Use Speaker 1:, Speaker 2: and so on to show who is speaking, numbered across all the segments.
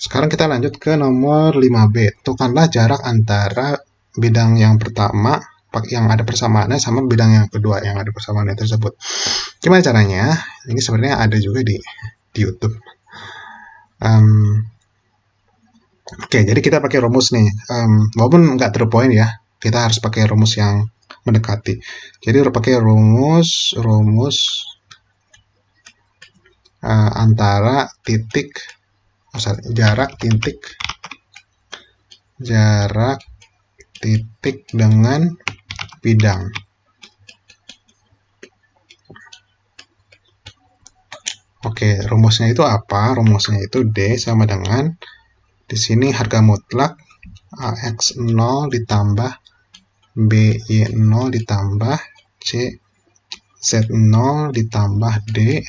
Speaker 1: Sekarang kita lanjut ke nomor 5B. Tentukanlah jarak antara bidang yang pertama yang ada persamaannya sama bidang yang kedua yang ada persamaannya tersebut. Gimana caranya? Ini sebenarnya ada juga di YouTube. Oke, jadi kita pakai rumus nih. Walaupun nggak to the point ya, kita harus pakai rumus yang mendekati. Jadi pakai rumus antara titik, jarak titik dengan bidang. Oke, rumusnya itu apa? Rumusnya itu D sama dengan di sini harga mutlak AX0 ditambah BY0 ditambah CZ0 ditambah D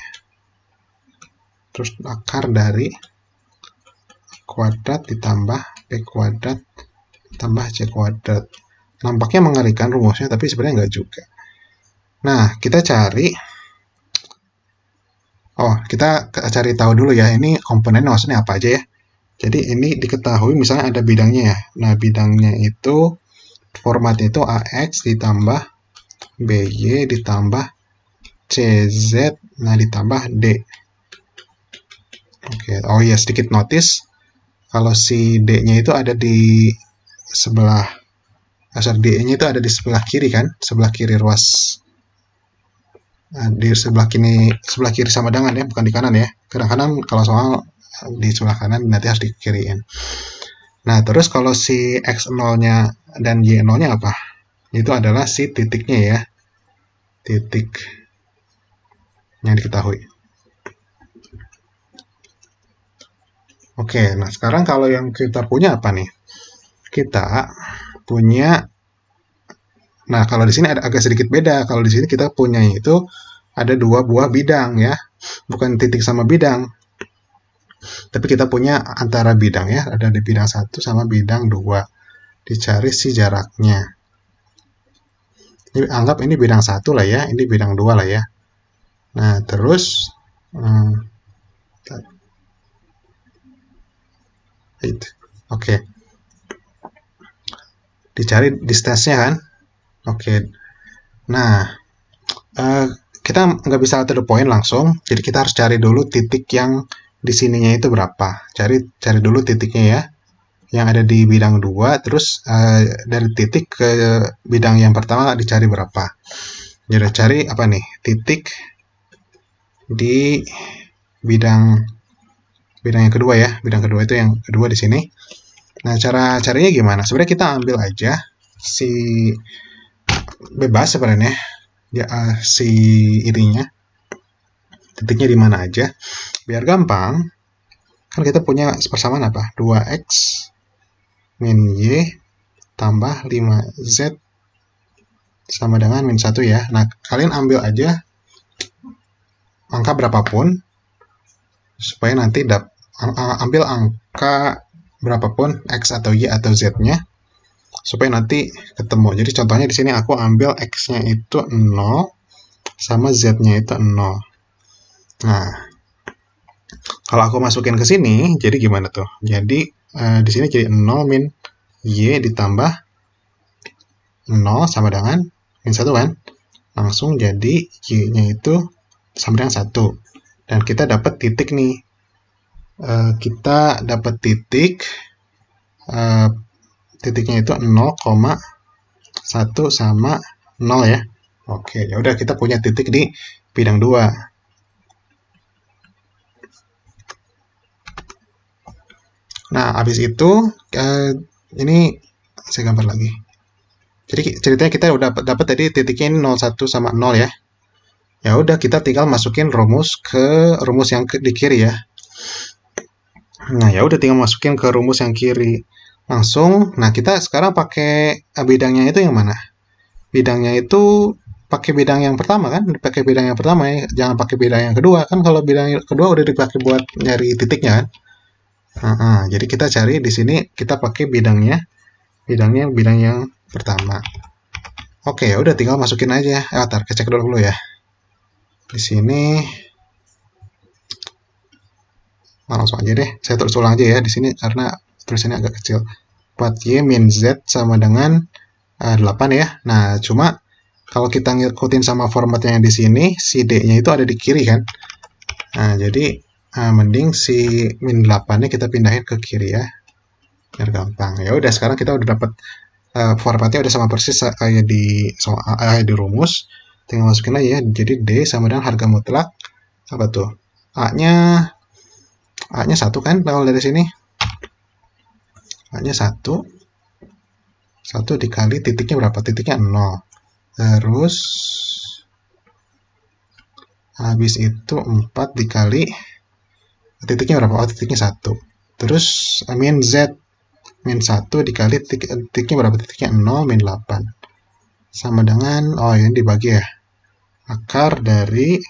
Speaker 1: terus akar dari kuadrat ditambah B kuadrat tambah C kuadrat. Nampaknya mengerikan rumusnya, tapi sebenarnya enggak juga. Nah, kita cari tahu dulu ya, ini komponennya maksudnya apa aja ya. Jadi ini diketahui misalnya ada bidangnya ya. Nah, bidangnya itu formatnya itu AX ditambah BY ditambah CZ, nah ditambah D. Oke, oh iya, sedikit notice. Kalau si D-nya itu ada di sebelah, D-nya itu ada di sebelah kiri kan, sebelah kiri ruas. Nah, di sebelah kiri sama dengan ya, bukan di kanan ya. Kadang-kadang kalau soal di sebelah kanan nanti harus di kiriin. Nah, terus kalau si X0-nya dan Y0-nya apa? Itu adalah si titiknya ya. Titik yang diketahui. Oke, nah sekarang kalau yang kita punya apa nih? Kita punya, nah kalau di sini ada agak sedikit beda. Kalau di sini kita punya itu ada dua buah bidang ya, bukan titik sama bidang. Tapi kita punya antara bidang ya, ada di bidang 1 sama bidang 2. Dicari si jaraknya. Ini, anggap ini bidang 1 lah ya, ini bidang 2 lah ya. Nah, terus oke. Dicari distance-nya kan? Oke. Nah, kita nggak bisa to the point langsung, jadi kita harus cari dulu titik yang di sininya itu berapa. Cari dulu titiknya ya, yang ada di bidang 2, terus dari titik ke bidang yang pertama dicari berapa. Jadi cari apa nih? Titik di bidang yang kedua ya. Bidang kedua itu yang kedua di sini. Nah, caranya gimana? Sebenarnya kita ambil aja si bebas sebenarnya ya, si ininya, titiknya di mana aja biar gampang. Kan kita punya persamaan apa? 2x min y tambah 5z sama dengan min 1 ya. Nah, kalian ambil aja angka berapapun supaya nanti ambil angka berapapun x atau y atau z-nya supaya nanti ketemu. Jadi contohnya di sini aku ambil x-nya itu 0 sama z-nya itu 0. Nah, kalau aku masukin ke sini, jadi gimana tuh? Jadi di sini jadi 0 min y ditambah 0 sama dengan min 1 kan? Langsung jadi y-nya itu sama dengan 1. Dan kita dapat titik nih. Kita dapat titiknya itu 0,1 sama 0 ya. Oke, ya udah kita punya titik di bidang 2. Nah, habis itu ini saya gambar lagi. Jadi ceritanya kita udah dapat tadi titiknya ini 0,1 sama 0 ya. Ya udah kita tinggal masukin rumus yang di kiri ya. Nah, ya udah tinggal masukin ke rumus yang kiri. Langsung, nah kita sekarang pakai bidangnya itu yang mana? Bidangnya itu pakai bidang yang pertama kan? Pakai bidang yang pertama ya, jangan pakai bidang yang kedua kan, kalau bidang yang kedua udah dipakai buat nyari titiknya kan. Jadi kita cari di sini kita pakai bidang yang pertama. Oke, udah tinggal masukin aja. Ntar cek dulu ya. Di sini Nah, langsung aja deh, saya tulis ulang aja ya di sini karena tulisannya agak kecil. 4Y min Z sama dengan 8 ya. Nah, cuma kalau kita ngikutin sama formatnya yang di sini, si D-nya itu ada di kiri kan. Nah, jadi mending si min 8-nya kita pindahin ke kiri ya. Biar gampang. Ya udah, sekarang kita udah dapat formatnya udah sama persis kayak di rumus. Tinggal masukin aja ya. Jadi D sama dengan harga mutlak apa tuh? A-nya 1 kan kalau dari sini. A-nya 1. 1 dikali titiknya berapa? Titiknya 0. Terus habis itu 4 dikali titiknya berapa? Oh, titiknya 1. Terus min Z min 1 dikali titiknya berapa? Titiknya 0 min 8. Sama dengan, oh ini dibagi ya. Akar dari,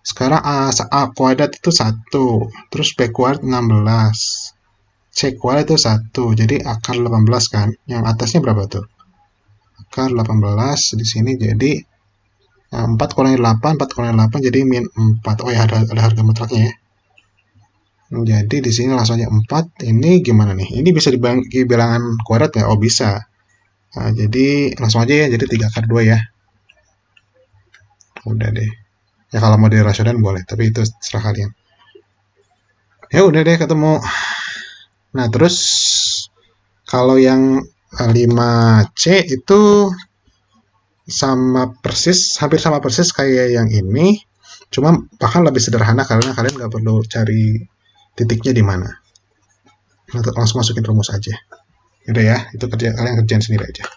Speaker 1: sekarang A kuadrat itu 1. Terus B kuadrat 16. C kuadrat itu 1. Jadi akar 18 kan. Yang atasnya berapa tuh? Akar 18 di sini jadi 4 kurangi 8, 4 kurangi 8 jadi min 4. Oh ya, ada harga mutlaknya ya. Jadi di sini langsung aja 4. Ini gimana nih? Ini bisa dibagi bilangan kuadrat nggak? Oh bisa. Nah, jadi langsung aja ya. Jadi 3 akar 2 ya. Udah deh. Ya kalau mau dirasionan boleh, tapi itu terserah kalian. Ya udah deh ketemu. Nah, terus kalau yang 5C itu sama persis, hampir sama persis kayak yang ini, cuma bahkan lebih sederhana karena kalian nggak perlu cari titiknya di mana. Langsung masukin rumus aja. Udah ya, itu kalian kerjain sendiri aja.